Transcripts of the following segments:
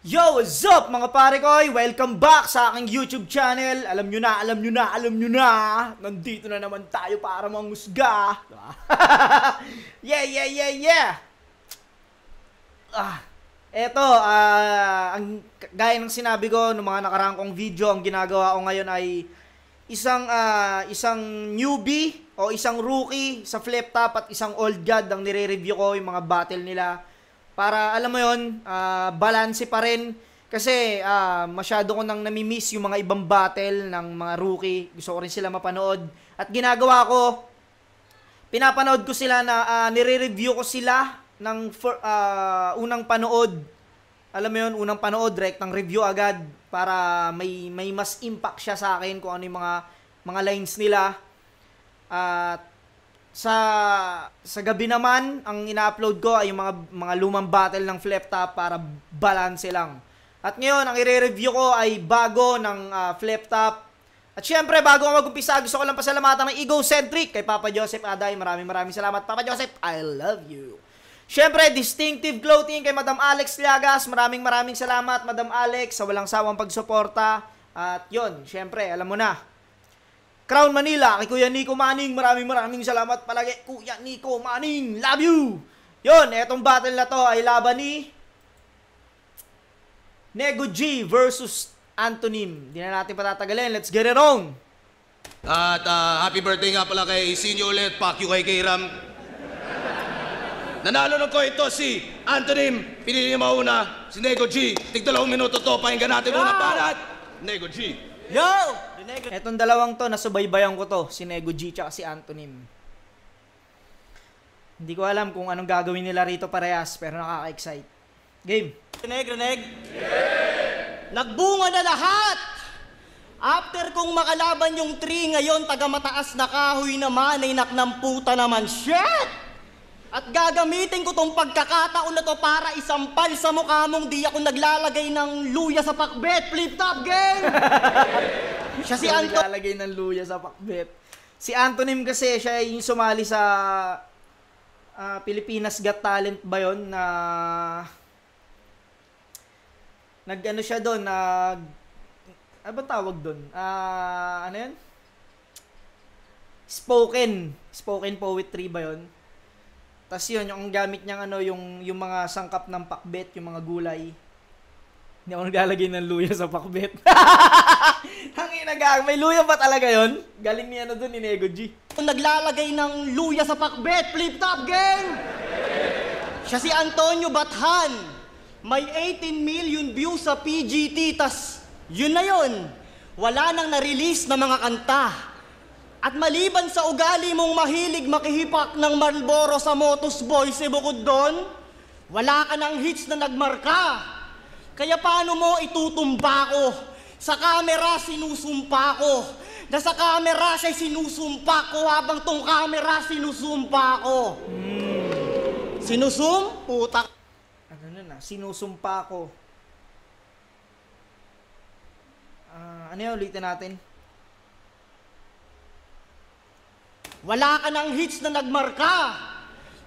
Yo, what's up mga pare koy? Welcome back sa aking YouTube channel. Alam nyo na, nandito na naman tayo para mangusga. Yeah. Eto, gaya ng sinabi ko noong mga nakaraang kong video, ang ginagawa ko ngayon ay isang newbie o isang rookie sa flip top at isang old god ang nire-review ko yung mga battle nila. Para alam mo yon, balanse pa rin kasi masyado ko nang nami-miss yung mga ibang battle ng mga rookie. Gusto ko rin sila mapanood. At ginagawa ko, pinapanood ko sila na nire-review ko sila ng unang panood. Alam mo yon, unang panood, direktang review agad para may mas impact siya sa akin kung ano yung mga lines nila. At sa gabi naman, ang ina-upload ko ay yung mga lumang battle ng flip top para balance lang. At ngayon, ang i-review ko ay bago ng flip top. At syempre, bago ko mag-umpisa, gusto ko lang pasalamatan ng Egocentric kay Papa Joseph Aday. Maraming salamat, Papa Joseph. I love you. Syempre, Distinctive Clothing kay Madam Alex Liagas. Maraming salamat, Madam Alex, sa walang sawang pagsuporta. At yun, syempre, alam mo na. Crown Manila, kay Kuya Nico Manning, maraming salamat palagi, Kuya Nico Manning, love you! Yun, etong battle na to ay laban ni Nego G versus Antonym. Hindi na natin patatagalin, let's get it on! At happy birthday nga pala kay Sinyo ulit, fuck you kay Ram. Nanalo ng ko ito si Antonym, pinili niya mauna, si Nego G. Tig 2 minuto to, pakinggan natin muna panat. Nego G. Yo! Etong dalawang to, nasubaybayan ko to, si Nego G tsaka si Antonym. Hindi ko alam kung anong gagawin nila rito parehas, pero nakaka-excite. Game! Reneg! Yeah! Nagbunga na lahat! After kong makalaban yung tree, ngayon taga mataas na kahoy naman, ay naknamputa naman. Shit! At gagamitin ko tong pagkakataon na to para isampal sa mukha mong di ako naglalagay ng luya sa pakbet. Flip top game! Siya si Antonym. Naglalagay ng luya sa pakbet. Si Antonym kasi, siya yung sumali sa Pilipinas Got Talent ba yun? Nag-ano siya doon? Ano ba tawag doon? Ano yun? Spoken poetry ba yun? Tapos yun, yung gamit niyang yung mga sangkap ng pakbet, yung mga gulay. Hindi ako naglalagay ng luya sa pakbet. May luya ba talaga yun? Galing niya doon ni Nego G. Naglalagay ng luya sa pakbet, flip top game! Siya si Antonio Bathan. May 18 million views sa PGT, tas yun na yun. Wala nang na-release na mga kanta. At maliban sa ugali mong mahilig makihipak ng Marlboro sa Motos Boys, bukod doon, wala ka ng hits na nagmarka. Kaya paano mo itutumba ko? Sa camera sinusumpa ko. Na sa camera siya'y sinusumpa ko habang tong camera sinusumpa ko. Sinusum? Putak. Sinusumpa ko. Ano yun? Ulitin natin. Wala ka ng hits na nagmarka.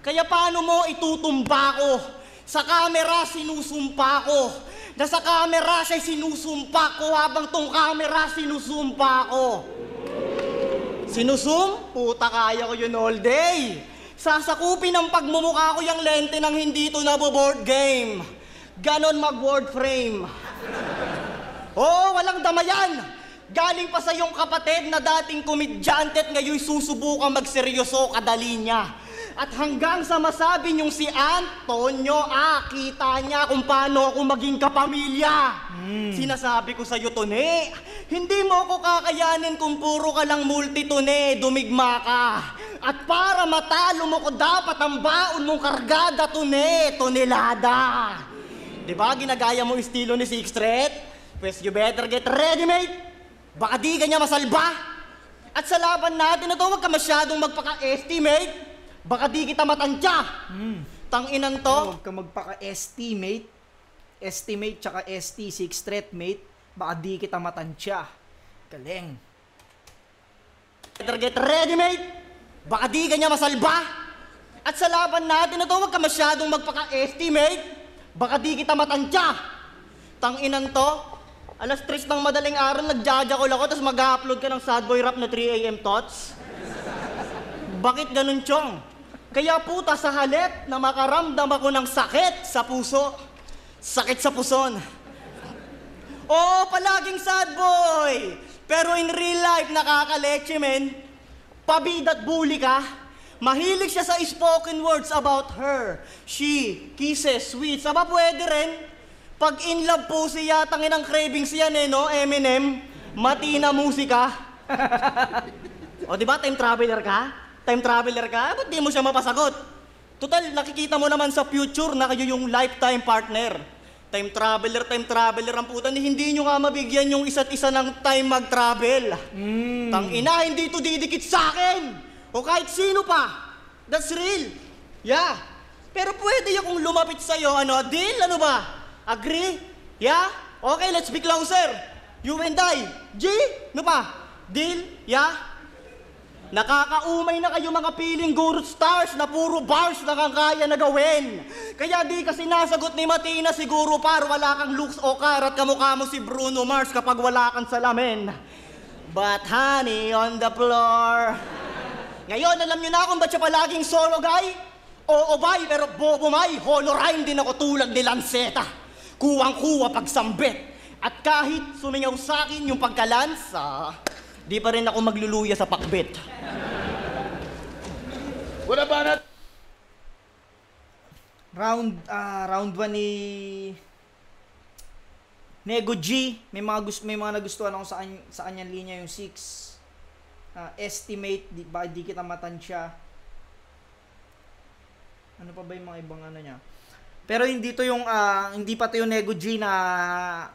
Kaya paano mo itutumba ko? Sa camera sinusumpa ko. Na sa camera siya'y sinusumpa ko habang tong camera sinusumpa ko. Sinusum? Puta, kaya ko yun all day. Sasakupin ng pagmumukha ko yung lente ng hindi ito naboboard game. Ganon mag-word frame. Oh, walang damayan. Galing pa sa iyong kapatid na dating komedyante at ngayon susubukan magseryoso, kadali niya. At hanggang sa masabi niyong si Antonio, kita niya kung paano ako maging kapamilya. Sinasabi ko sa'yo, Tone, hindi mo ako kakayanin kung puro ka lang multitone, dumigma ka. At para matalo mo ko, dapat ang baon mong kargada, Tone, tonelada. Diba ginagaya mo estilo ni Six Threat? Pues you better get ready, mate. Baka di ka niya masalba. At sa laban natin na to, huwag ka masyadong magpaka-estimate. Baka di kita matansya. Tanginan to. Huwag ka magpaka-estimate. Estimate tsaka ST, Six Threat, mate. Baka di kita matansya. Galing. Better get ready, mate. Baka di ka niya masalba. At sa laban natin na to, huwag ka masyadong magpaka-estimate. Baka di kita matansya. Tang-inan to. Alas 3 ng madaling araw, nagjajakol ako, tapos mag-upload ka ng sad boy rap na 3 AM thoughts? Bakit ganun, Chong? Kaya puta, sa halip na makaramdam ako ng sakit sa puso, sakit sa puson. Oo, palaging sad boy. Pero in real life, nakakaleche, men. Pabida't bully ka. Mahilig siya sa spoken words about her. She, kisses, sweets. Aba, pwede rin. Pag in love po siya, tangin ang cravings yan eh, no? Eminem, Matina musika. O, di ba, time traveler ka? Time traveler ka? Ba't di mo siya mapasagot? Total, nakikita mo naman sa future na kayo yung lifetime partner. Time traveler ang puta, hindi nyo nga mabigyan yung isa't isa ng time mag-travel. Tangina, hindi to didikit sa akin. O kahit sino pa. That's real. Yeah. Pero pwede akong lumapit sa'yo, ano, deal? Ano ba? Agree? Yeah? Okay, let's be closer. You and I. G? Ano pa? Deal? Yeah? Nakakaumay na kayo mga piling guru stars na puro bars na kang kaya na gawin. Kaya di kasi nasagot ni Matina siguro par wala kang looks o karat kamukha mo si Bruno Mars kapag wala kang salamin. But honey on the floor. Ngayon, alam nyo na kung ba't siya palaging solo guy? Oo bay, pero bobo may, holo rhyme din ako tulad ni Lanceta. Kuwang-kuwa pagsambit. At kahit sumingaw sa akin yung pagkalansa, di pa rin ako magluluya sa pakbit. Wala ba na? Round 1 ni Nego G. May mga nagustuhan ako sa kanyang linya, yung 6. Estimate, di kita matansya. Ano pa ba yung mga ibang ano niya? Pero hindi pa to yung Nego G na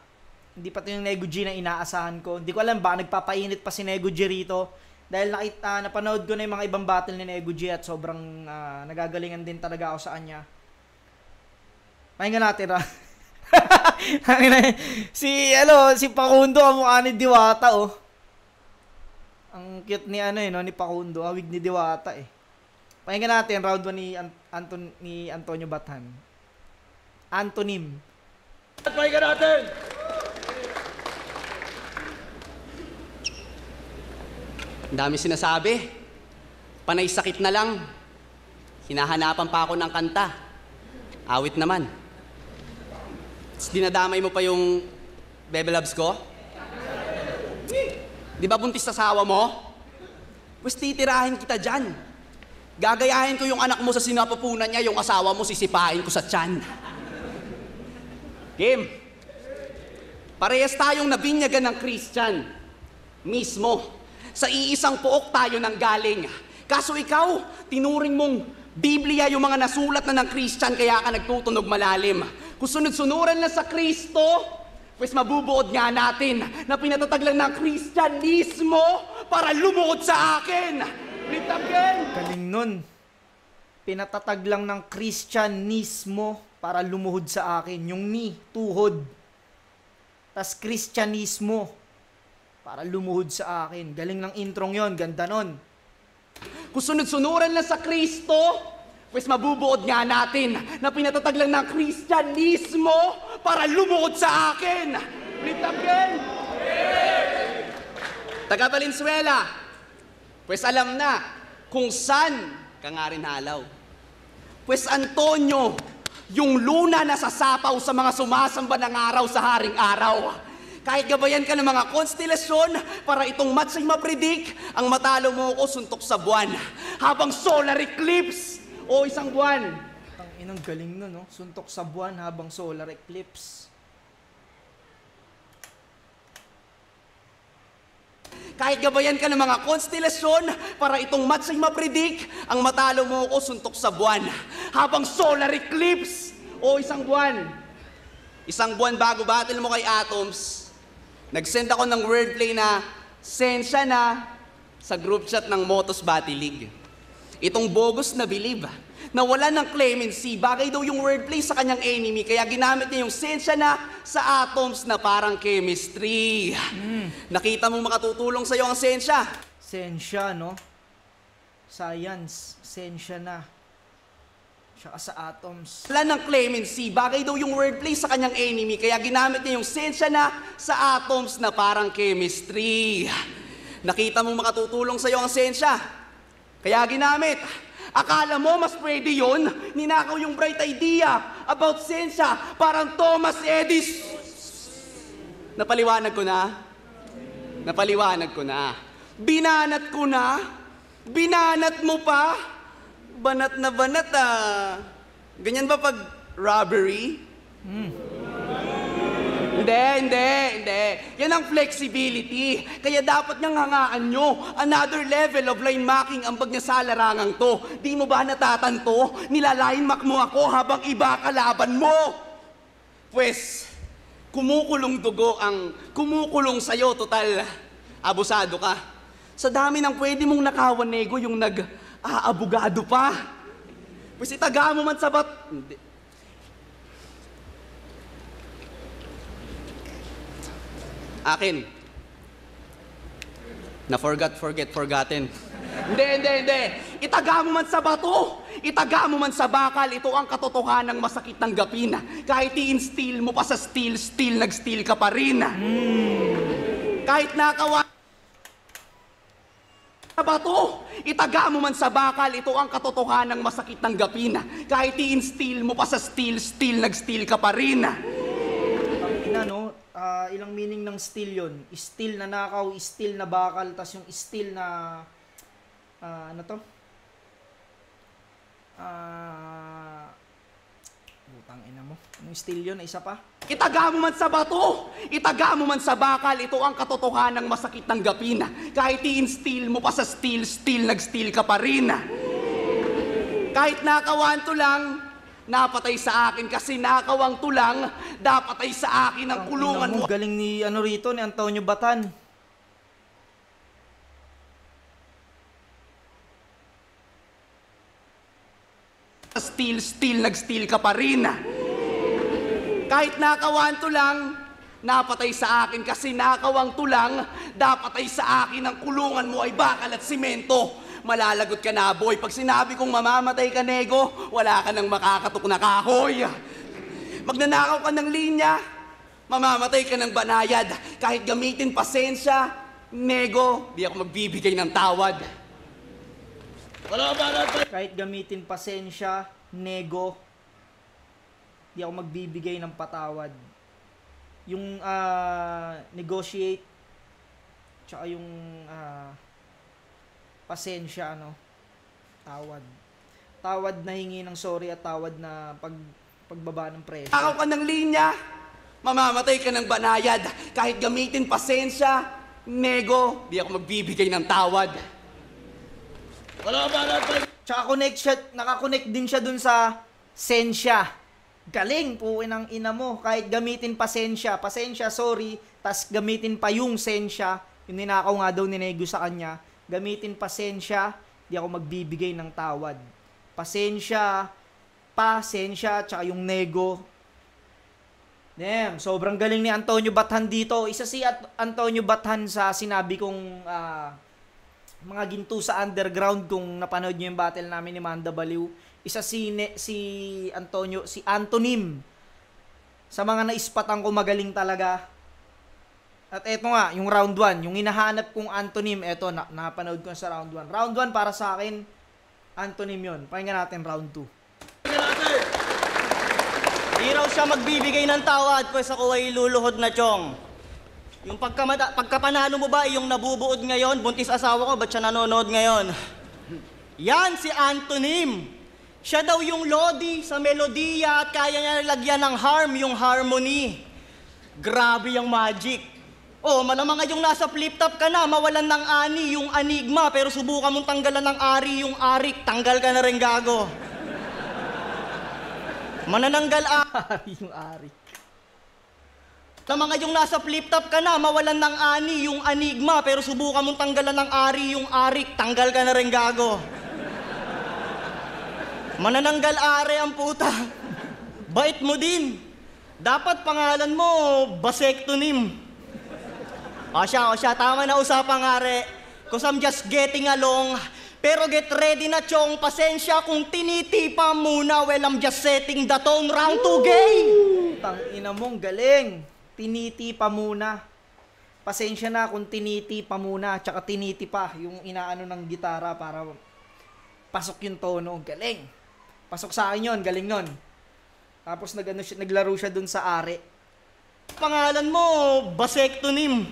inaasahan ko. Hindi ko alam ba nagpapainit pa si Nego G rito dahil napanood ko na yung mga ibang battle ni Nego G at sobrang nagagalingan din talaga ako sa kanya. Pakinggan natin si Pakundo ang mukha ni Diwata oh. Ang cute ni ni Pakundo, awig ni Diwata eh. Pakinggan natin round 1 ni Antonio Bathan. Antonym. Pakinggan natin! Ang dami sinasabi. Panay sakit na lang. Hinahanapan pa ako ng kanta. Awit naman. Tapos dinadamay mo pa yung Bebe Loves ko? Di ba buntis sa asawa mo? Pues titirahin kita dyan. Gagayahin ko yung anak mo sa sinapupunan niya, yung asawa mo sisipain ko sa tiyan. Kim, parehas tayong nabinyagan ng Christian. Mismo, sa iisang puok tayo nang galing. Kaso ikaw, tinuring mong Biblia yung mga nasulat na ng Christian kaya ka nagtutunog malalim. Kung sunod-sunuran na sa Kristo, pues mabubuod nga natin na pinatatag lang ng Kristyanismo para lumuhod sa akin. Litagin! Galing nun. Pinatatag lang ng Kristyanismo para lumuhod sa akin. Yung ni, tuhod. Tas Kristyanismo para lumuhod sa akin. Galing ng introng yon, ganda nun. Kung sunod-sunuran lang sa Kristo, pues mabubuod nga natin na pinatatag lang ng Kristyanismo para lumuhod sa akin. Litagin! Taga Valenzuela, pues alam na kung saan ka nga rin halaw. Pues Antonio, yung luna na sasapaw sa mga sumasamba ng araw sa haring araw. Kahit gabayan ka ng mga konstelasyon para itong match ay mapredict, ang matalo mo ko suntok sa buwan. Habang solar eclipse o isang buwan. Ang inang galing nun, no? Suntok sa buwan habang solar eclipse. Kahit gabayan ka ng mga konstelasyon para itong match ay mapredict, ang matalo mo ko suntok sa buwan. Habang solar eclipse o isang buwan. Isang buwan bago battle mo kay Atoms, nag-send ako ng wordplay na sensya na sa group chat ng Motos Battle League. Itong bogus na believe na wala ng clemency, bagay daw yung wordplay sa kanyang enemy, kaya ginamit niya yung sensya na sa Atoms na parang chemistry. Nakita mo makatutulong sa'yo ang sensya? Sensya, no? Science. Sensya na. Tsaka sa atoms. Wala ng clemency, bagay daw yung wordplay sa kanyang enemy, kaya ginamit niya yung sensya na sa atoms na parang chemistry. Nakita mo makatutulong sa'yo ang sensya, kaya ginamit. Akala mo mas pwede yun? Ninakaw yung bright idea about sensya, parang Thomas Edison. Napaliwanag ko na? Napaliwanag ko na. Binanat ko na? Binanat mo pa? Banat na banat ah. Ganyan ba pag robbery? Hindi. Yan ang flexibility. Kaya dapat niyang hangaan nyo. Another level of line marking ang pag niya sa larangang to. Di mo ba natatanto? Nilalain mark mo ako habang iba kalaban mo. Pwes, kumukulong dugo ang kumukulong sa'yo. Total, abusado ka. Sa dami ng pwede mong nakawan, nego, yung abogado pa. Pwes itaga mo man sa Hindi. Akin. Forgotten. Hindi. Itaga mo man sa bato. Itaga mo man sa bakal. Ito ang katotohanan ng masakit ng gapin. Kahit i-instill mo pa sa steel, nag-steel ka pa rin. Kahit nakawa sa bato, itaga mo man sa bakal. Ito ang katotohanan ng masakit ng gapin. Kahit i-instill mo pa sa steel, nag-steel ka pa rin. No? Ilang meaning ng steel yun? Steel na nakaw, steel na bakal, tas yung steel na ano to? Butang ina mo. Anong steel yun? Isa pa? Itaga mo man sa bato, itaga mo man sa bakal, ito ang katotohanan ng masakit ng gapin. Kahit i-instill mo pa sa steel, nag-steel ka pa rin. Kahit nakawanto lang, napatay sa akin kasi nakawang tulang, napatay sa akin ang kulungan mo. Galing ni rito, ni Antonio Batan. Steel, nag-steel ka pa rin. Kahit nakawanto lang, napatay sa akin kasi nakawang tulang, napatay sa akin ang kulungan mo ay bakal at simento. Malalagot ka na, boy. Pag sinabi kong mamamatay ka, nego, wala ka nang makakatok na kahoy. Magnanakaw ka ng linya, mamamatay ka ng banayad. Kahit gamitin pasensya, nego, di ako magbibigay ng tawad. Kahit gamitin pasensya, nego, di ako magbibigay ng patawad. Yung negotiate, tsaka yung pasensya, tawad. Tawad na hingi ng sorry at tawad na pagbaba ng presyo. Nakaw ka ng linya, mamamatay ka ng banayad. Kahit gamitin pasensya, nego, di ako magbibigay ng tawad. Tsaka nakakonect din siya dun sa sensya. Galing, puwin ang ina mo. Kahit gamitin pasensya, sorry, tas gamitin pa yung sensya, yung ninakaw nga daw ni Nego sa kanya, gamitin pasensya, di ako magbibigay ng tawad. Pasensya, tsaka yung nego. Damn, sobrang galing ni Antonio Bathan dito. Isa si Antonio Bathan sa sinabi kong mga ginto sa underground kung napanood nyo yung battle namin ni Manda Baliw. Isa si Antonym. Sa mga naispatan ko, magaling talaga. At eto nga, yung round 1, yung hinahanap kong antonym, eto, napanood ko sa round 1. Round 1 para sa akin, antonym yun. Pakinggan natin round 2. Di raw siya magbibigay ng tawad, pues ako ay luluhod na chong. Yung pagkapanalo mo ba, yung nabubuod ngayon, buntis asawa ko, ba't siya nanonood ngayon? Yan si Antonym. Siya daw yung Lodi sa melodiya at kaya niya lagyan ng yung harmony. Grabe yung magic. Oh, malamang yung nasa flip-top ka na, mawalan ng ani yung anigma, pero subukan mong tanggalan ng ari yung arik, tanggal ka na rin gago. Manananggal Ari yung arik. Malamang yung nasa flip-top ka na, mawalan ng ani yung anigma, pero subukan mong tanggalan ng ari yung arik, tanggal ka na rin gago. Manananggal are ang puta. Bait mo din. Dapat pangalan mo, Basektonym. O siya, tama na usapang are. Cause I'm just getting along Pero get ready na, Chong. Pasensya kung tinitipa muna. Well, I'm just setting the tone. Round 2 game. Tangina mong galing. Tinitipa muna. Pasensya na kung tinitipa muna. Tsaka tinitipa yung inaano ng gitara para pasok yung tono. Galing. Pasok sa akin yun. Galing nun. Tapos naglaro siya dun sa ari. Pangalan mo, Vasectonym.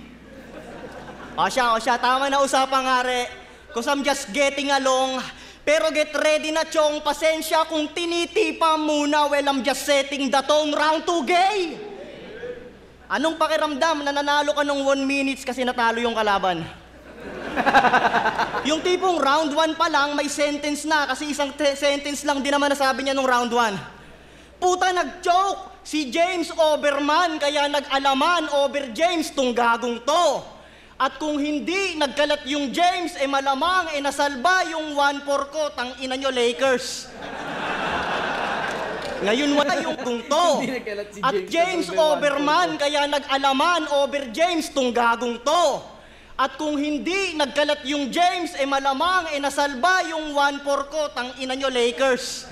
O siya. Tama na usapang ari. Cause I'm just getting along. Pero get ready na, Chong. Pasensya kung tinitipa muna. Well, I'm just setting the tone. Round 2 game. Anong pakiramdam na nanalo ka nung 1 minutes kasi natalo yung kalaban? Yung tipong round 1 pa lang, may sentence na kasi isang sentence lang din naman nasabi niya nung round 1. Puta, nag-joke si James Overman kaya nag-alaman over James tong gagong to. At kung hindi nagkalat yung James, malamang nasalba yung 1-4 ko, tang ina nyo Lakers. Ngayon wala yung tungto. At James Overman kaya nag-alaman over James tong gagong to. At kung hindi nagkalat yung James, malamang nasalba yung 1-4 ko, tang ina nyo Lakers.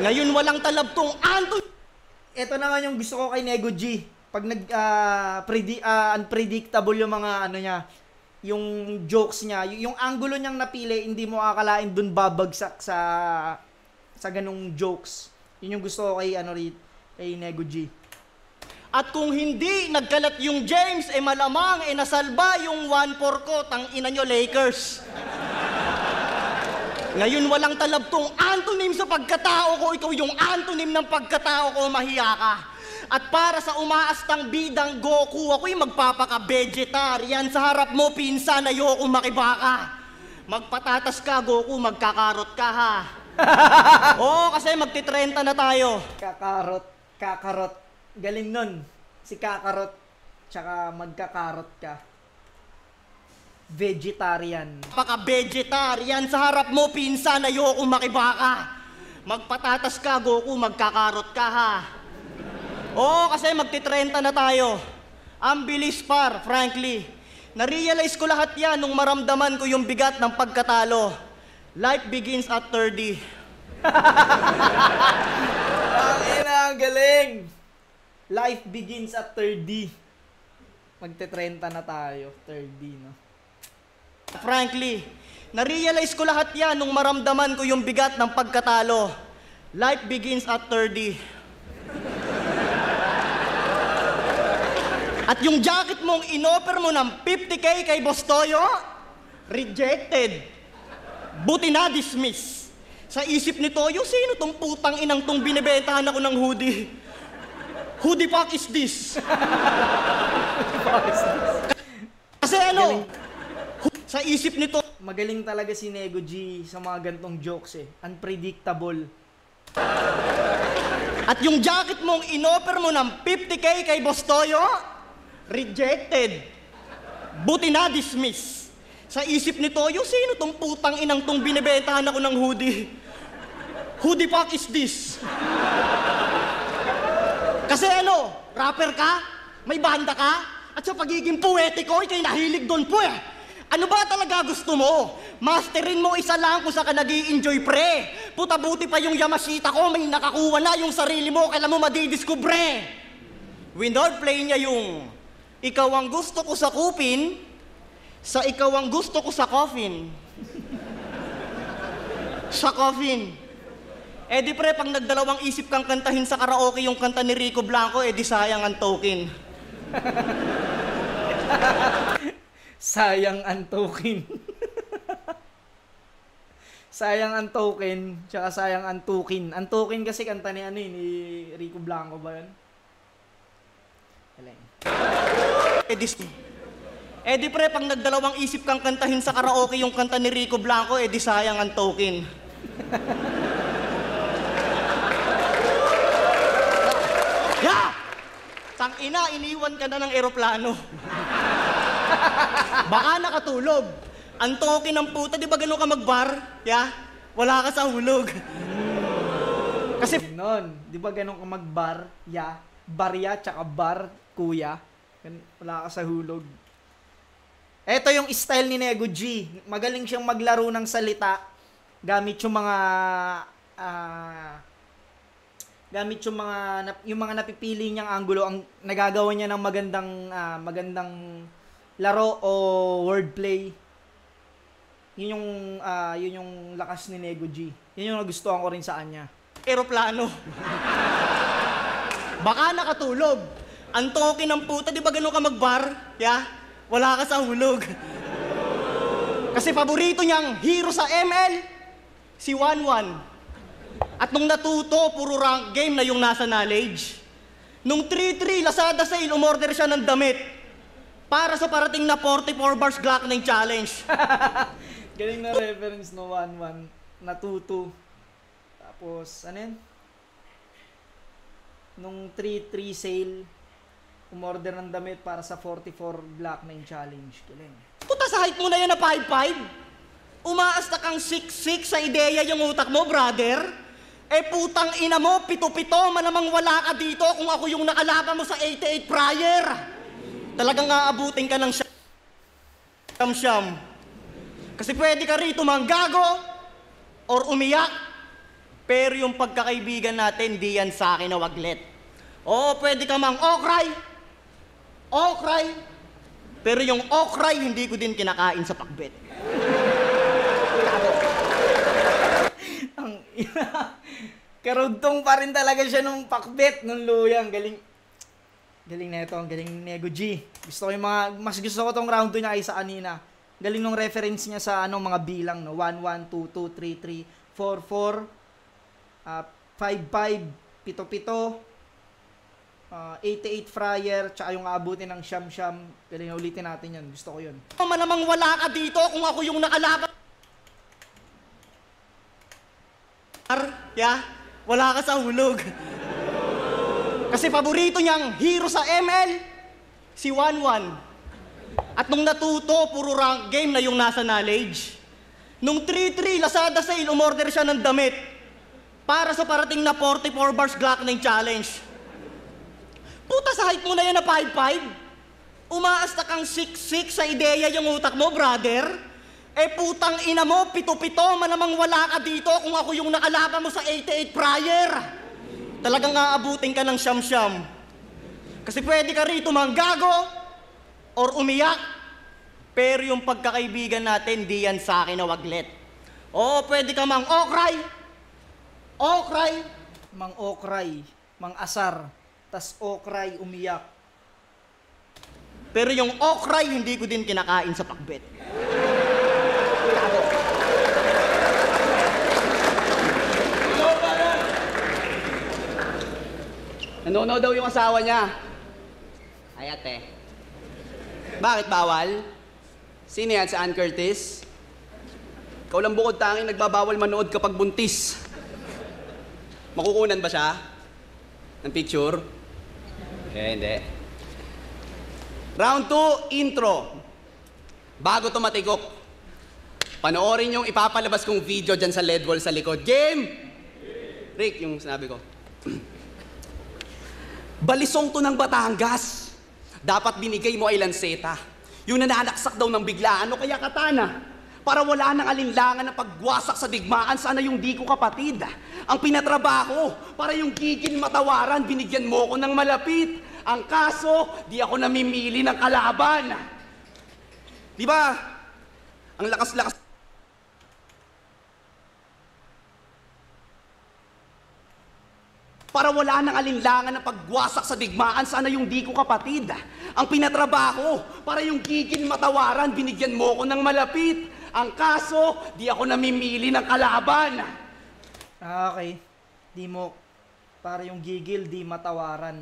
Ngayon walang talab tong Anthony. Ito naman yung gusto ko kay Nego G. Pag unpredictable yung mga ano niya, yung jokes niya, yung angulo niyang napili, hindi mo akalain dun babagsak sa ganung jokes. Yun yung gusto ko kay kay Nego G. At kung hindi nagkalat yung James, malamang nasalba yung 1-4 ko, tang ina nyo Lakers. Ngayon walang talab tong antonym sa pagkatao ko, ikaw yung antonym ng pagkatao ko, mahiya ka. At para sa umaastang bidang Goku, ako'y magpapaka-vegetarian. Sa harap mo, pinsan, ayoko makibaka. Magpatatas ka, Goku, magkakarot ka, ha? Oo, kasi magti-30 na tayo. Kakarot. Galing nun. Si Kakarot, tsaka magkakarot ka. Vegetarian. Paka-vegetarian. Sa harap mo, pinsan, ayoko makibaka. Magpatatas ka, Goku, magkakarot ka, ha? Oo, kasi magti-30 na tayo. Ang bilis par, frankly. Na-realize ko lahat yan nung maramdaman ko yung bigat ng pagkatalo. Life begins at 30. Ang galing! Life begins at 30. Magti-30 na tayo. 30, no? Frankly, na-realize ko lahat yan nung maramdaman ko yung bigat ng pagkatalo. Life begins at 30. At yung jacket mong inoffer mo ng 50K kay Boss Toyo, rejected. Buti na dismiss. Sa isip ni Toyo, sino tong putang inang tong binibentahan ako ng hoodie? Hoodie fuck is this? Kasi ano, sa isip nito, magaling talaga si Nego G sa mga gantong jokes Unpredictable. At yung jacket mong inoffer mo ng 50K kay Boss Toyo, rejected. Buti na dismiss. Sa isip ni Toyo, sino tong putang inang tong binibentahan ako ng hoodie? Hoodie fuck is this? Kasi ano, rapper ka? May banda ka? At sa pagiging poetiko, ikay nahilig doon po Ano ba talaga gusto mo? Masterin mo isa lang kung saan ka nag-i-enjoy pre. Puta buti pa yung Yamashita ko, may nakakuha na yung sarili mo, kailan mo madidiskubre. Windward play niya yung ikaw ang gusto ko sa kupin, sa ikaw ang gusto ko sa coffin. Sa coffin. Di pre, pag nagdalawang isip kang kantahin sa karaoke yung kanta ni Rico Blanco, di sayang ang token. Sayang ang token. Sayang ang token, tsaka sayang ang tukin. Ang token kasi kanta ni ni Rico Blanco ba yun? Galing. Di pre, pag nagdalawang isip kang kantahin sa karaoke yung kanta ni Rico Blanco, di sayang ang token. Ya! Tangina, iniwan ka na ng eroplano. Baka nakatulog. Ang token ng puta, di ba gano'n ka magbar? Ya? Wala ka sa hulog. Kasi noon, di ba gano'n ka magbar? Ya? Barya, tsaka bar, kuya. Wala ka sa hulog. Ito yung style ni Nego G. Magaling siyang maglaro ng salita gamit yung mga yung mga napipili niyang anggulo, ang nagagawa niya ng magandang laro o wordplay. Yun yung lakas ni Nego G. Yun yung nagustuhan ko rin sa kanya. Eroplano. Baka nakatulog. Ang toke ng puta, di ba ganun ka magbar? Wala ka sa hulog. Kasi paborito niyang hero sa ML, si 1-1. At nung natuto, puro rank game na yung nasa knowledge. Nung 3-3, Lazada sale, umorder siya ng damit para sa parating na 44 bars Glock 9 challenge. Galing na reference no 1-1. Natuto. Tapos, ano yun? Nung 3-3 sale, umorder ng damit para sa 44 Glock 9 challenge. Galing. Puta, sa height mo na yan na 5'5". Umaasta kang 6'6" sa ideya yung utak mo, brother. Putang ina mo, 7-7, malamang wala ka dito kung ako yung nakalaban mo sa 88 prior. Talagang aabutin ka ng siyam-siyam. Kasi pwede ka rito manggago or umiyak. Pero yung pagkakaibigan natin, di yan sa akin na waglet. Pwede ka mang okray. Pero yung okray, hindi ko din kinakain sa pakbet. Ang karugtong pa rin talaga siya nung pakbet, nung luyang. Galing na ito, ang galing ni Nego G. Mas gusto ko tong round 2 niya kaysa kanina. Galing nung reference niya sa mga bilang, no? 1-1, 2-2, 3-3, 4-4, 5-5, 7-7, 88 fryer, tsaka yung aabutin ng siyam-siyam. Galing, ulitin natin yan. Gusto ko yun. Malamang wala ka dito kung ako yung nakalaban. Wala ka sa hulog. Kasi paborito niyang hero sa ML, si 1-1. At nung natuto, puro rank game na yung nasa knowledge. Nung 3-3, Lazada sale, umorder siya ng damit para sa parating na 44 bars Glock 9 challenge. Puta, sa height mo na yan na 5'5". Umaasta kang 6'6" sa ideya yung utak mo, brother. Putang ina mo, 7-7, malamang wala ka dito kung ako yung nakalaban mo sa 88 prior. Talagang aabutin ka ng siyam-siyam. Kasi pwede ka rito manggago or umiyak. Pero yung pagkakaibigan natin, di yan sa akin na waglet. Pwede ka mang okray. Mang okray, mang asar, tas okray, umiyak. Pero yung okray, hindi ko din kinakain sa pakbet. Nanonood daw yung asawa niya. Ay, ate. Bakit bawal? Sino yan? Si Ann Curtis? Ikaw lang bukod tanging nagbabawal manood kapag buntis. Makukunan ba siya? Ng picture? Hindi. Round 2, intro. Bago tumatigok, panoorin yung ipapalabas kong video dyan sa LED wall sa likod. Game! Rick, yung sinabi ko. Balisong to ng Batangas. Dapat binigay mo ay lanseta. Yung nananaksak daw ng biglaan o kaya katana. Para wala nang alinlangan na pagwasak sa digmaan, sana yung di ko kapatid. Ang pinatrabaho, para yung gigil matawaran, binigyan mo ko ng malapit. Ang kaso, di ako namimili ng kalaban. Di ba? Ang lakas-lakas. Para wala nang alinlangan na pagwasak sa digmaan, sana yung di ko kapatid. Ang pinatrabaho, para yung gigil matawaran, binigyan mo ko ng malapit. Ang kaso, di ako namimili ng kalaban. Okay. Para yung gigil, di matawaran.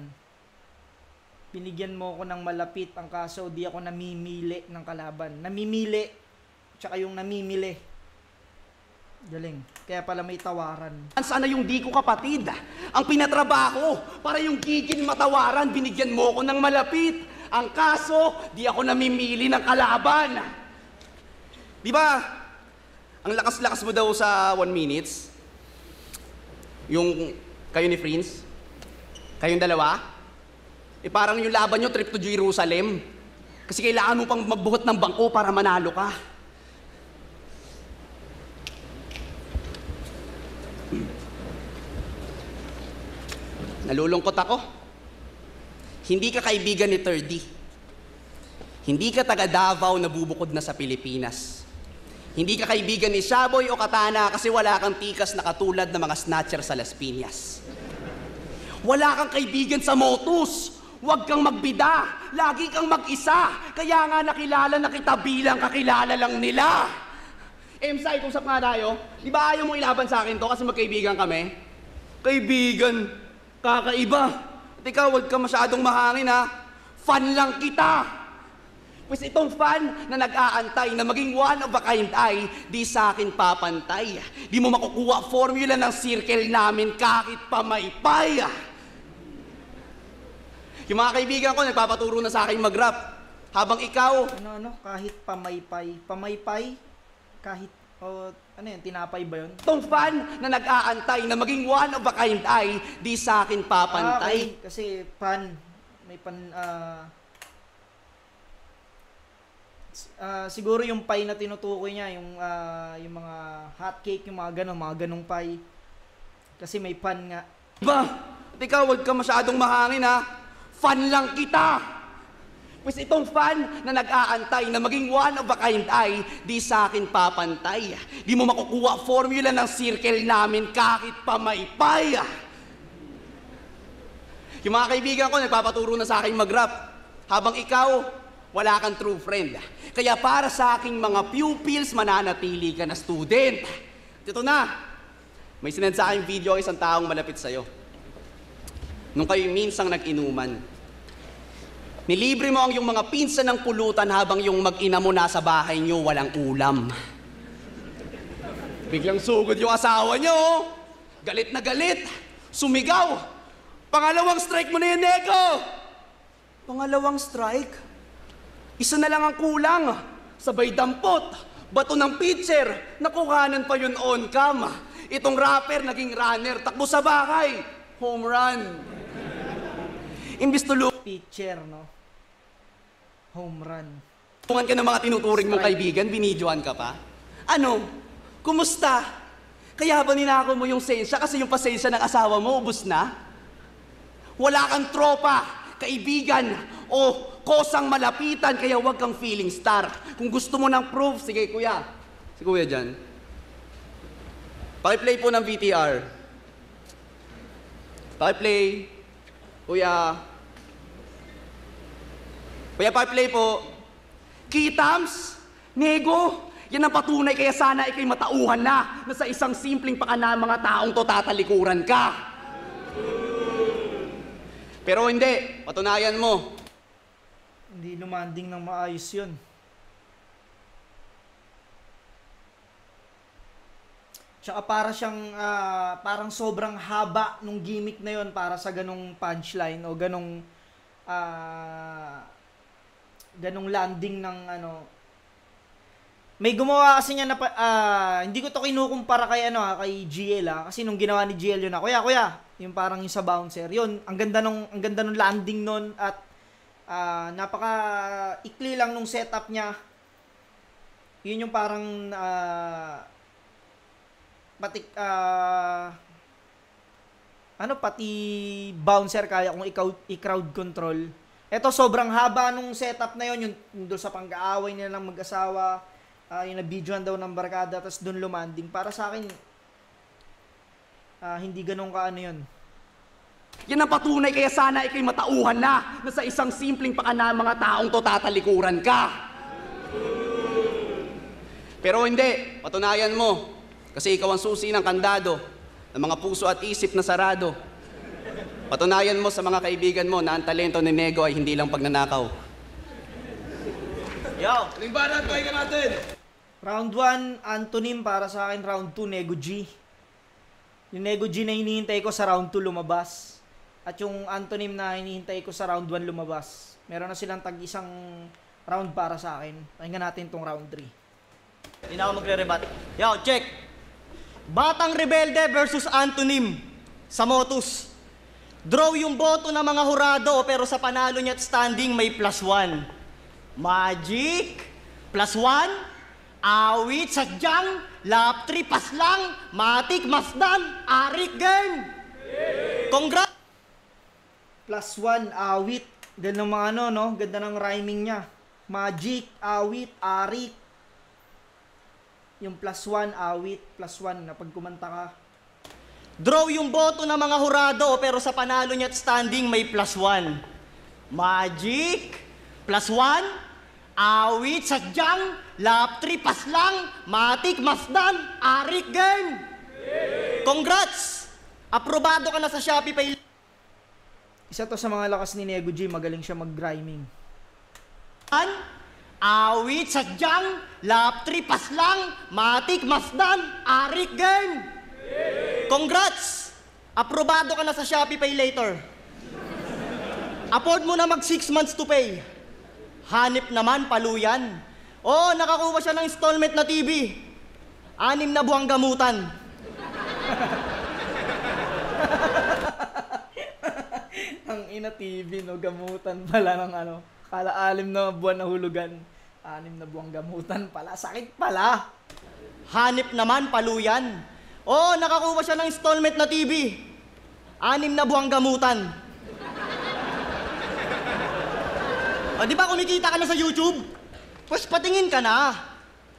Binigyan mo ko ng malapit. Ang kaso, di ako namimili ng kalaban. Namimili, tsaka yung namimili. Galing. Kaya pala may tawaran. Sana yung di ko kapatid. Ang pinatrabaho, para yung gigil matawaran, binigyan mo ko ng malapit. Ang kaso, di ako namimili ng kalaban. Di ba? Ang lakas-lakas mo daw sa 1 minutes. Yung kayo ni Prince. Kayong dalawa. Parang yung laban nyo, trip to Jerusalem. Kasi kailangan mo pang magbuhat ng bangko para manalo ka. Nalulungkot ako. Hindi ka kaibigan ni 3D. Hindi ka taga Davao na bubukod na sa Pilipinas. Hindi ka kaibigan ni Shaboy o Katana kasi wala kang tikas na katulad ng mga snatcher sa Las Piñas. Wala kang kaibigan sa Motus. Huwag kang magbida. Lagi kang mag-isa. Kaya nga nakilala na kita bilang kakilala lang nila. Emsay, kung sap nga tayo, di ba ayaw mong ilaban sa akin to kasi magkaibigan kami? Kaibigan, kakaiba. At ikaw, huwag ka masyadong mahangin ha. Fan lang kita. Pues itong fan na nag-aantay na maging one of a kind ay di sa akin papantay. Di mo makukuha formula ng circle namin kahit pamaypay. Yung mga kaibigan ko nagpapaturo na sa akin mag-rap. Habang ikaw... Kahit pamaypay. Pamaypay? Kahit... ano yan? Tinapay ba yun? Itong fan na nag-aantay na maging one of a kind ay di sa akin papantay. Okay. Kasi pan... May pan... siguro yung pie na tinutukoy niya, yung mga hot cake, yung mga ganong pie. Kasi may pan nga. Ba? At ikaw, huwag ka masyadong mahangin ha. Fan lang kita. Pues itong fan na nag-aantay na maging one of a kind ay di sa akin papantay. Di mo makukuha formula ng circle namin kahit pamaypay. Yung mga kaibigan ko nagpapaturo na sa akin mag-rap. Habang ikaw, wala kang true friend. Kaya para sa aking mga pupils, mananatili ka na student. Ito na, may sinend sa aking video isang taong malapit sa'yo. Nung kayo minsang nag-inuman, nilibre mo ang yung mga pinsan ng pulutan habang yung mag-ina mo nasa bahay nyo walang ulam. Biglang sugod yung asawa nyo, galit na galit, sumigaw. Pangalawang strike mo na yun, Nego! Pangalawang strike? Isa na lang ang kulang. Sabay dampot, bato ng pitcher, nakuhanan pa yun on cam. Itong rapper naging runner, takbo sa bahay, home run. Imbis tulungan Pitcher, no? Home run. ka ng mga tinuturing mong kaibigan, binidyohan ka pa? Ano? Kumusta? Kaya ba ninako mo yung sensya kasi yung pasensya ng asawa mo ubos na? Wala kang tropa, kaibigan, o kosang malapitan, kaya huwag kang feeling star. Kung gusto mo ng proof, sige kuya. Si kuya dyan. Pakiplay po ng VTR. Pakiplay. Kuya. Kuya, pakiplay po. Kitams, Nego, yan ang patunay kaya sana ikay matauhan na sa isang simpleng pakana mga taong to tatalikuran ka. Pero hindi, patunayan mo. Hindi lumanding ng maayos yun. Tsaka para siyang, parang sobrang haba nung gimmick na yun para sa ganong punchline o ganong landing ng ano. May gumawa kasi niya na, hindi ko to kinukumpara kay kay GL kasi nung ginawa ni GL yun kuya, yung parang yung sa bouncer, yun, ang ganda nung landing nun at napaka ikli lang nung setup niya. Yun yung parang pati bouncer kaya kung i-crowd control. Ito sobrang haba nung setup na yun, yung doon sa pang-aaway nila ng mag-asawa, yung na-videoan daw ng barkada, tapos doon lumanding. Para sa akin, hindi ganun kaano yun. Yan ang patunay kaya sana ikay matauhan na sa isang simpleng pakana mga taong to tatalikuran ka. Pero hindi, patunayan mo. Kasi ikaw ang susi ng kandado, ng mga puso at isip na sarado. Patunayan mo sa mga kaibigan mo na ang talento ni Nego ay hindi lang pagnanakaw. Yo! Limbanan, pahinga natin! Round 1, Antonym. Para sa akin, round 2, Nego G. Yung Nego G na hinihintay ko sa round 2 lumabas. At yung Antonym na hinihintay ko sa round 1 lumabas. Meron na silang tag-isang round para sa akin. Pakinggan natin tong round 3. Hindi na ako magre-rebat. Yo, check! Batang Rebelde versus Antonym sa Motus. Draw yung boto ng mga hurado pero sa panalo niya at standing may +1. Magic, +1, awit, sadyang, lap 3, paslang, matik, masdan, arik, game. Congrats! +1, awit. Ganda ng mga ano, no? Ganda ng rhyming niya. Magic, awit, arik. Yung +1, awit, +1 na pag kumanta ka. Draw yung boto ng mga hurado, pero sa panalo niya at standing may +1. Magic, +1, awit, sadyang, lap 3, paslang, matik, masdan, arik, game. Congrats! Aprobado ka na sa Shopee Pay. Isa to sa mga lakas ni Nego G. Magaling siya mag-rhyming. Awit, sadyang, lap 3, paslang, matik, masdan, arik, game. Congrats! Aprobado ka na sa Shopee Pay Later. Afford mo na mag 6 months to pay. Hanip naman, paluyan. Oh, nakakuha siya ng installment na TV. 6 na buwang gamutan. Ang ina TV, no? Gamutan pala ng ano. Kala 6 na buwan na hulugan. 6 na buwang gamutan pala. Sakit pala. Hanip naman, paluyan. Oh, nakakuha siya ng installment na TV. 6 na buwang gamutan. O, di ba kumikita ka na sa YouTube? Pues patingin ka na.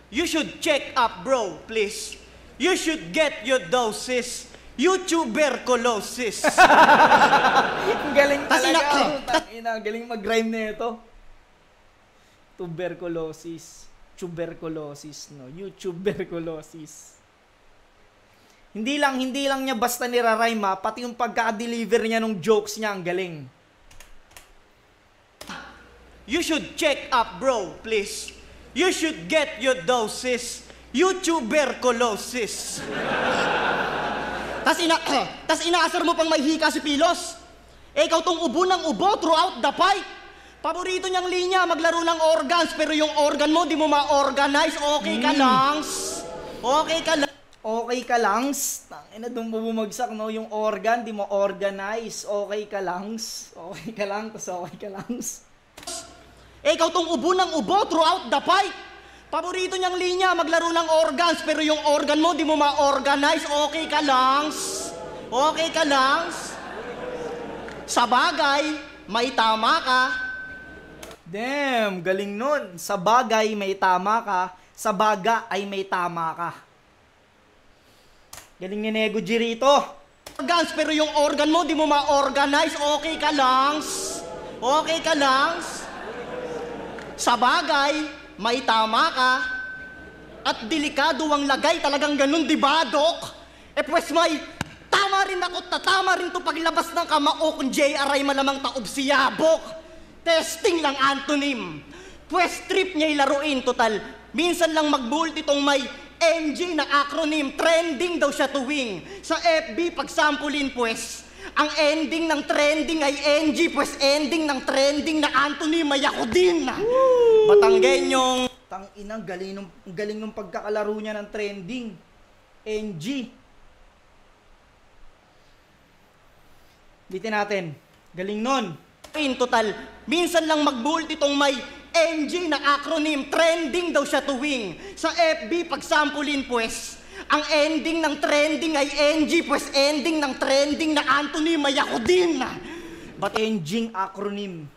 You should check up, bro, please. You should get your doses. YouTuberculosis. Ang galing Tas talaga. Ang galing mag-rhyme na ito. Tuberculosis. Tuberculosis, no? YouTuberculosis. Hindi lang niya basta nira-rhyme, ha? Pati yung pagka-deliver niya ng jokes niya, ang galing. You should check up, bro, please. You should get your doses. YouTuberculosis. Tas inaasar mo pang may hika si Pilos. Eh, ikaw tong ubo ng ubo throughout the fight. Paborito niyang linya, maglaro ng organs, pero yung organ mo, di mo ma-organize. Okay ka langs. Okay ka lang. Okay ka langs. Tangina, doon mo bumagsak, no? Yung organ, di mo organize. Okay ka langs. Okay ka lang, tas okay ka langs. Eh, ikaw tong ubo ng ubo throughout the fight. Paborito niyang linya, maglaro ng organs, pero yung organ mo, di mo ma-organize. Okay ka langs. Okay ka langs. Sa bagay, may tama ka. Damn, galing nun. Sa bagay, may tama ka. Sa baga ay may tama ka. Galing ni Nego G rito. Organs, pero yung organ mo, di mo ma-organize. Okay ka langs. Okay ka langs. Sa bagay, may tama ka. At delikado ang lagay, talagang ganun, di ba, Dok? Eh, pues may tama rin ako, tatama rin to paglabas ng kamao kung JRI malamang taob si Yabok. Testing lang antonym. Pues trip niya ilaruin, total. Minsan lang mag-bolt itong may NG na acronym. Trending daw siya tuwing. Sa FB, pagsampulin pues, ang ending ng trending ay NG, pues ending ng trending na antonym ay ako din. Batanggenyong Tang-ina, galing nung pagkakalaro niya ng trending. NG. Bitin natin. Galing nun. in total, minsan lang mag-bolt itong may NG na acronym. Trending daw siya tuwing. Sa FB, pagsampulin pues, ang ending ng trending ay NG, pues ending ng trending na antonym ay ako din. But NG acronym.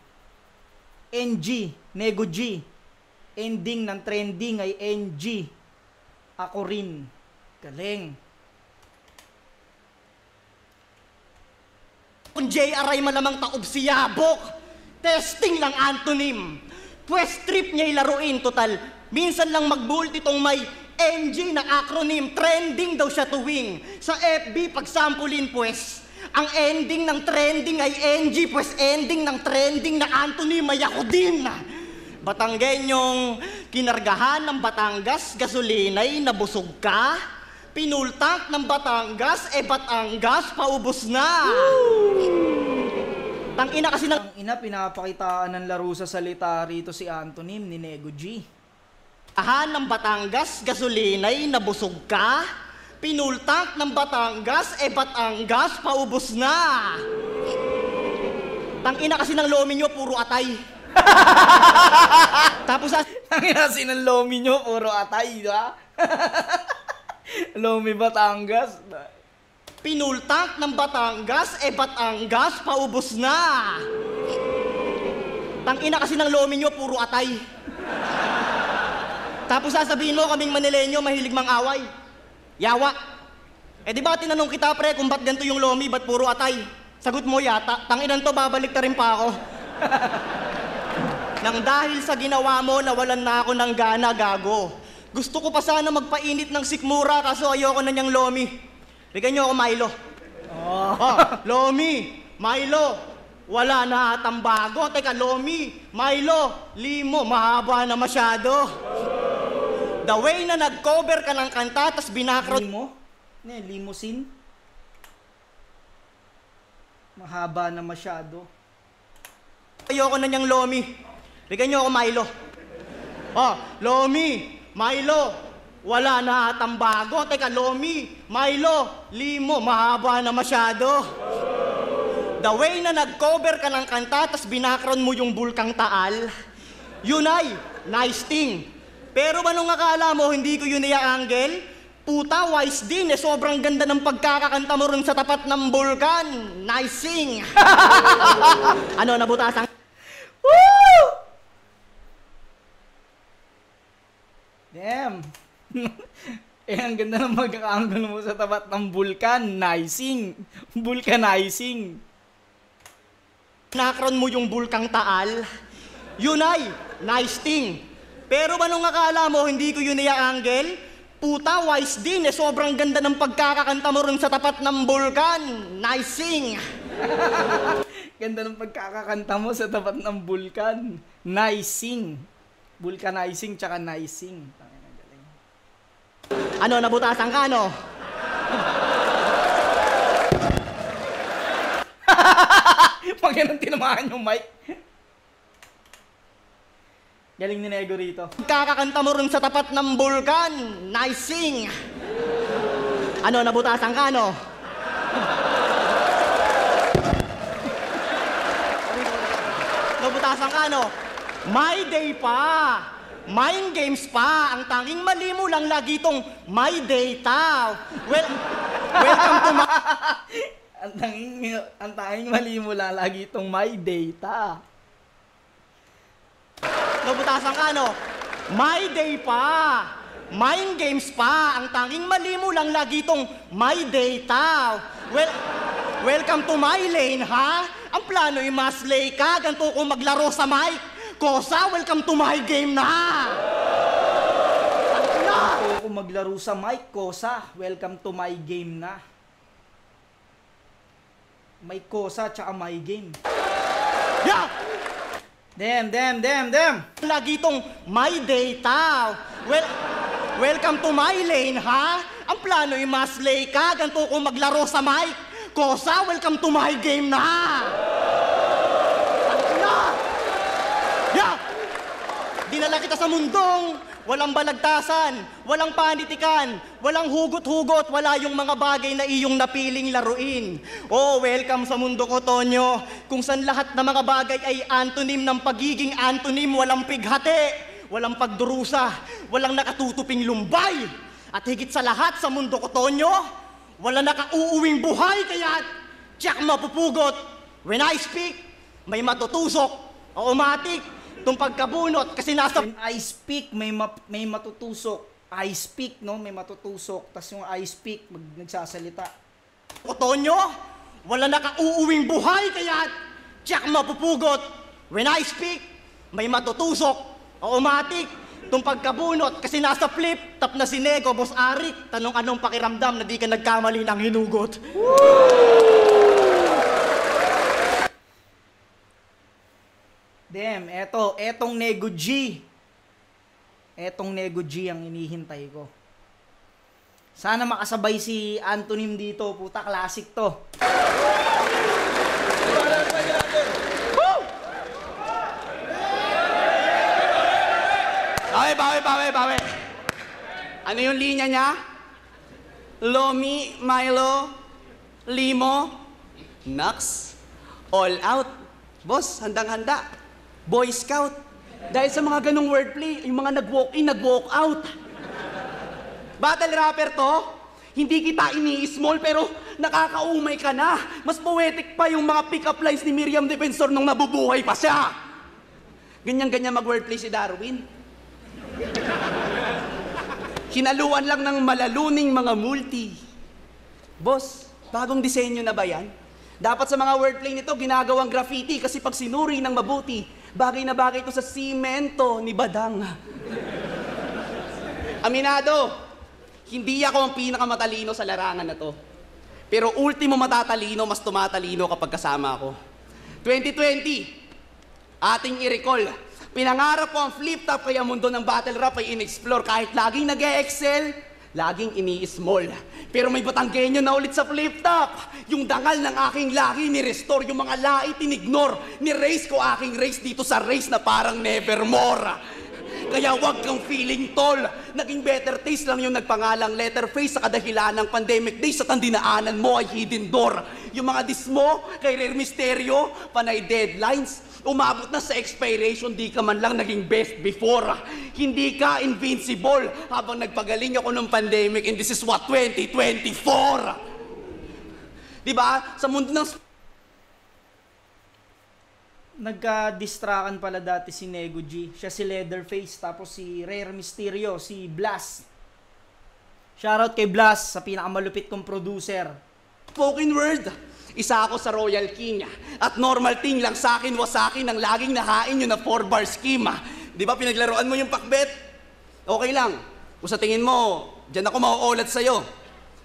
NG, Nego G. Ending ng trending ay NG. Ako rin. Galing. Kung JRI malamang taob si Yabok, testing lang antonym. Pues trip niya ilaruin, total. Minsan lang mag-bolt itong may NG na acronym. Trending daw siya tuwing. Sa FB, pagsampulin pues, ang ending ng trending ay NG, pues ending ng trending na antonym ay ako din. Batanggenyong kinargahan ng Batangas, gasolina'y nabusog ka. Pinultank ng Batangas, Batangas, paubos na. Tangina kasi ng... Tangina, pinapakitaan ng laro sa salita rito si Antonym ni Nego G. Ng Batangas, gasolina'y nabusog ka. Pinultank ng Batangas, Batangas, paubos na. Tangina kasi ng lomi nyo, puro atay. Tapos Ang inasin ng Lomi nyo, puro atay, di ba? Lomi Batangas. pinultank ng Batangas, Batangas, paubos na. Tangina kasi ng Lomi nyo, puro atay. Tapos sasabihin mo kaming Manileño, mahilig mang-away. Yawa. Di ba tinanong kita pre kung ba't ganito yung Lomi, ba't puro atay? Sagot mo yata, tanginan to, babalik ta rin pa ako. Nang dahil sa ginawa mo, nawalan na ako ng gana, gago. Gusto ko pa sana magpainit ng sikmura, kaso ayoko na niyang Lomi. Bigyan niyo ako Milo. Lomi, Milo, wala na atang bago. Teka, Lomi, Milo, Limo, mahaba na masyado. The way na nag-cover ka ng kanta, tas binakrout... Limo? Limousine? Mahaba na masyado. Ayoko na niyang Lomi. Bigyan niyo ako Milo. Lomi, Milo, wala na atang bago. Teka, Lomi, Milo, Limo, mahaba na masyado. The way na nag-cover ka ng kanta, tas binakron mo yung Bulkang Taal, yun ay nice thing. Pero ba nung akala mo, hindi ko yun Angel? Puta, wise din. Sobrang ganda ng pagkakakanta mo rin sa tapat ng bulkan. Nice thing. Ano, nabutasan? Woo! Damn. Ang ganda ng pagkakaanggol mo sa tapat ng bulkan. Nicing. Vulcanizing. Nakron mo yung Bulkang Taal, yun ay nice thing. Pero ba nung akala mo, hindi ko yun Angel? Puta, wise din. Sobrang ganda ng pagkakakanta mo rin sa tapat ng bulkan. Nice thing. Ganda ng pagkakakanta mo sa tapat ng bulkan. Nicing. Vulcanizing tsaka nicing. Ano, nabutasan ka, ano? Pag ganun tinamaan yung mic. Galing ni Nego rito. Kakakanta mo rin sa tapat ng bulkan. Nice sing. Ano, nabutasan ka, ano? Nabutasan ka, ano? My day pa. Mind games pa. Ang tanging mali mo lang lagi tong my data. Welcome to my... ang tanging mali mo lang lagi itong my data. Nabutasan ka, no? My day pa. Mind games pa. Ang tanging mali mo lang lagi tong my data. Welcome to my lane, ha? Ang plano yung maslay ka. Ganto ko maglaro sa mic. Kosa, welcome to my game na. Ganto ko maglaro sa mic. Kosa, welcome to my game na. May kosa tsaka my game. Yeah! Damn. Lagi tong my data. Welcome to my lane, ha? Ang plano yung maslay ka, ganto ko maglaro sa mic. Kosa, welcome to my game na. Yeah! Dinala kita sa mundong walang balagtasan, walang panitikan, walang hugot-hugot, wala yung mga bagay na iyong napiling laruin. Oh, welcome sa mundo ko, Tonyo, kung saan lahat ng mga bagay ay antonym ng pagiging antonym, walang pighati, walang pagdurusa, walang nakatutuping lumbay. At higit sa lahat sa mundo ko, Tonyo, wala nakauuwing buhay, kaya tiyak mapupugot. When I speak, may matutusok, automatic, itong pagkabunot, kasi nasa... When I speak, may matutusok. I speak, no? May matutusok. Tapos yung I speak, nagsasalita. Otonyo, wala nakauuwing buhay, kaya tiyak mapupugot. When I speak, may matutusok. Automatic, itong pagkabunot, kasi nasa flip, tap na si Nego, Boss Arik, tanong anong pakiramdam na di ka nagkamali ng hinugot. Damn, etong Nego G. Etong Nego G ang inihintay ko. Sana makasabay si Antonym dito, puta, classic to. Bawi. Ano yung linya niya? Lomi, Milo, Limo, Nux, all out. Boss, handang-handa. Boy Scout. Dahil sa mga ganong wordplay, yung mga nag-walk in, nag-walk out. Battle rapper to, hindi kita ini-small pero nakakaumay ka na. Mas poetic pa yung mga pick-up lines ni Miriam Defensor nung nabubuhay pa siya. Ganyan-ganyan mag-wordplay si Darwin. Hinaluan lang ng malaluning mga multi. Boss, bagong disenyo na ba yan? Dapat sa mga wordplay nito, ginagawang graffiti kasi pag sinuri ng mabuti, bagay na bagay ito sa simento ni Badang. Aminado, hindi ako ang pinakamatalino sa larangan na to. Pero ultimo matatalino, mas tumatalino kapag kasama ako. 2020, ating i-recall. Pinangarap ko ang flip-top kaya mundo ng battle rap ay in-explore. Kahit laging nag-e-excel, laging ini-small. Pero may Batanggenyo na ulit sa flip-top. Yung dangal ng aking lagi ni-restore. Yung mga lai tinignore. Ni-race ko aking race dito sa race na parang nevermore. Kaya wag kang feeling tall. Naging better taste lang yung nagpangalang letter face sa kadahilan ng pandemic days at ang dinaanan mo ay hidden door. Yung mga dis mo kay Rare Mysterio, panay deadlines. Umabot na sa expiration, di ka man lang naging best before. Hindi ka invincible habang nagpagaling ako ng pandemic and this is what 2024. Diba? Sa mundo ng... Nagka-distrakan pala dati si Nego G. Siya si Leatherface, tapos si Rare Mysterio, si Blast. Shoutout kay Blast, sa pinakamalupit kong producer. Spoken word. Isa ako sa Royal King. At normal thing lang sa akin, wasakin ang laging nahain yun na 4-bar scheme. Di ba pinaglaruan mo yung pakbet? Okay lang. Kung sa tingin mo, dyan ako mauulat sa'yo.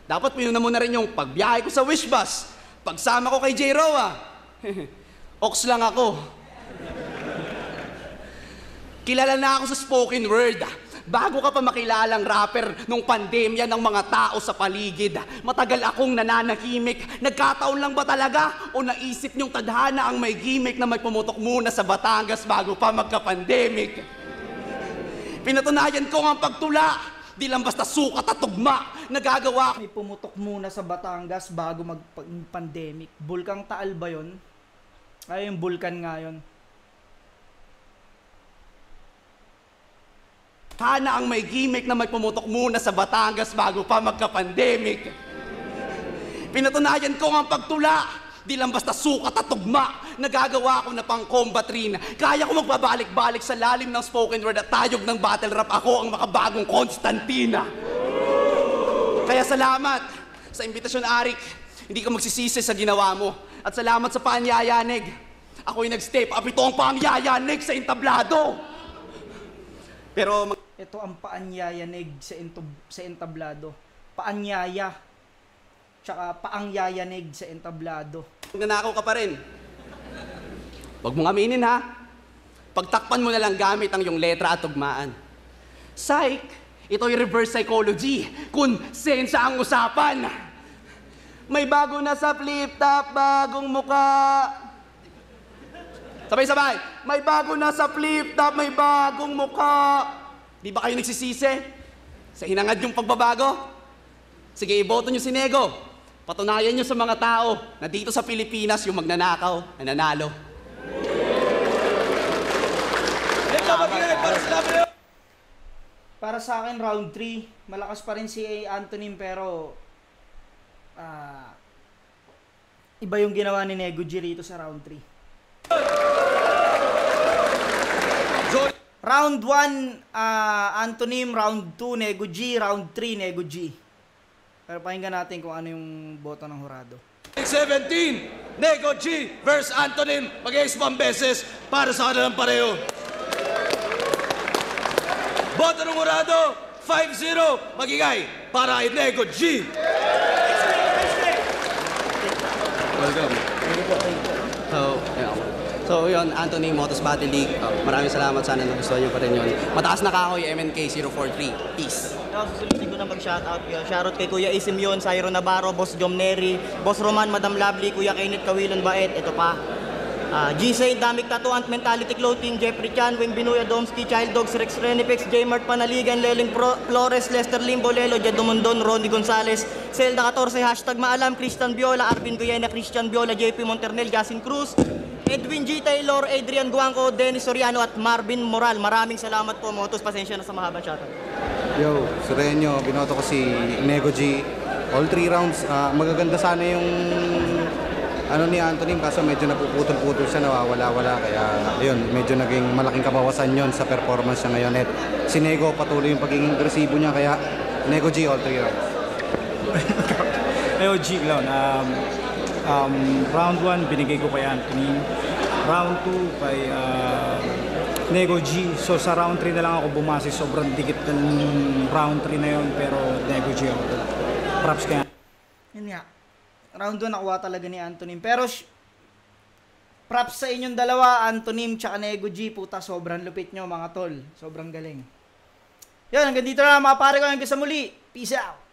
Dapat pinuna mo na rin yung pagbiyahe ko sa Wish Bus. Pagsama ko kay J. Roa. Ox lang ako. Kilala na ako sa spoken word. Bago ka pa makilalang rapper nung pandemya ng mga tao sa paligid. Matagal akong nananahimik. Nagkataon lang ba talaga? O naisip niyong tadhana ang may gimmick na may pumutok muna sa Batangas bago pa magka-pandemic? Pinatunayan ko ang pagtula. Di lang basta sukat at tugma. Nagagawa May pumutok muna sa Batangas bago mag-pandemic. Bulkang Taal ba yun? Ay, yung bulkan nga yun. Hana ang may gimmick na may pumutok muna sa Batangas bago pa magka-pandemic. Pinatunayan ko ang pagtula. Di lang basta sukat at tugma. Nagagawa ko na pang combat rin. Kaya ko magbabalik-balik sa lalim ng spoken word at tayog ng battle rap. Ako ang makabagong Constantina. Kaya salamat sa imbitasyon, Arik. Hindi ka magsisisi sa ginawa mo. At salamat sa paanyayanig. Ako'y nag-step up. Ito ang paanyayanig sa entablado. Pero... Ito ang paanyayanig sa entablado. Paanyaya. Tsaka paangyayanig sa entablado. Nanakaw ka pa rin. Huwag mong aminin, ha? Pagtakpan mo na lang gamit ang iyong letra at tugmaan. Psych! Ito'y reverse psychology. Konsensya ang usapan. May bago na sa flip-top, bagong muka. Sabay-sabay. May bago na sa flip-top, may bagong muka. Di ba kayo nagsisisi? Sa hinangad yung pagbabago? Sige, iboto nyo si Nego. Patunayan nyo sa mga tao na dito sa Pilipinas yung magnanakaw na nanalo. Para sa akin, round 3, malakas pa rin si Antonym pero iba yung ginawa ni Nego G rito sa round 3. Round 1, Antonym. Round 2, Nego G. Round 3, Nego G. Pero pakinggan natin kung ano yung boto ng hurado. 17, Nego G versus Antonym. Mag-e-expand beses para sa kanilang pareho. Boto ng hurado, 5-0. Magigay para kay Nego G. Welcome. So yun, Anthony, Motos Battle League. Maraming salamat, sana nagustuhan nyo pa rin yun. Mataas na kahoy, MNK 043. Peace. Susunod ko na mag-shoutout yun. Shoutout kay Kuya Isim yun, Cyro Navarro, Boss Jom Neri, Boss Roman, Madam Lovely, Kuya Kenneth Kawilon Baet, ito pa. G-Say, Damik Tattoo, Ant Mentality Clothing, Jeffrey Chan, Wing Binuya, Domsky, Child Dogs, Rex Renifex, J-Mart Panaligan, Leling Flores, Lester Limbo, Lelo, Jed Dumondon, Ronnie Gonzalez, Zelda 14, Hashtag Maalam, Christian Viola, Arvin Guyena, Christian Viola, JP Monternel, Gasin Cruz, Edwin G. Taylor, Adrian Guangco, Dennis Soriano at Marvin Moral. Maraming salamat po, Motos. Pasensya na sa mahabang shoutout. Yo, Sureño, binoto ko si Nego G. All 3 rounds, magaganda sana yung ni Antonym, kaso medyo napuputol-putol siya, nawawala-wala. Kaya yun, medyo naging malaking kabawasan yon sa performance niya ngayon. At si Nego patuloy yung pagiging agresibo niya, kaya Nego G all 3 rounds. Nego G, Clown. Round 1, binigay ko kay Anthony. Round 2, kay Nego G. So sa round 3 na lang ako bumasi. Sobrang dikit ng round 3 na yon, pero Nego G ako. Props kaya. Yun nga. Round 2 nakuha talaga ni Antonym. Pero props sa inyong dalawa, Antonym tsaka Nego G. Puta, sobrang lupit nyo mga tol. Sobrang galing. Yan, hanggang dito na mga pare ko. Hanggang sa muli. Peace out.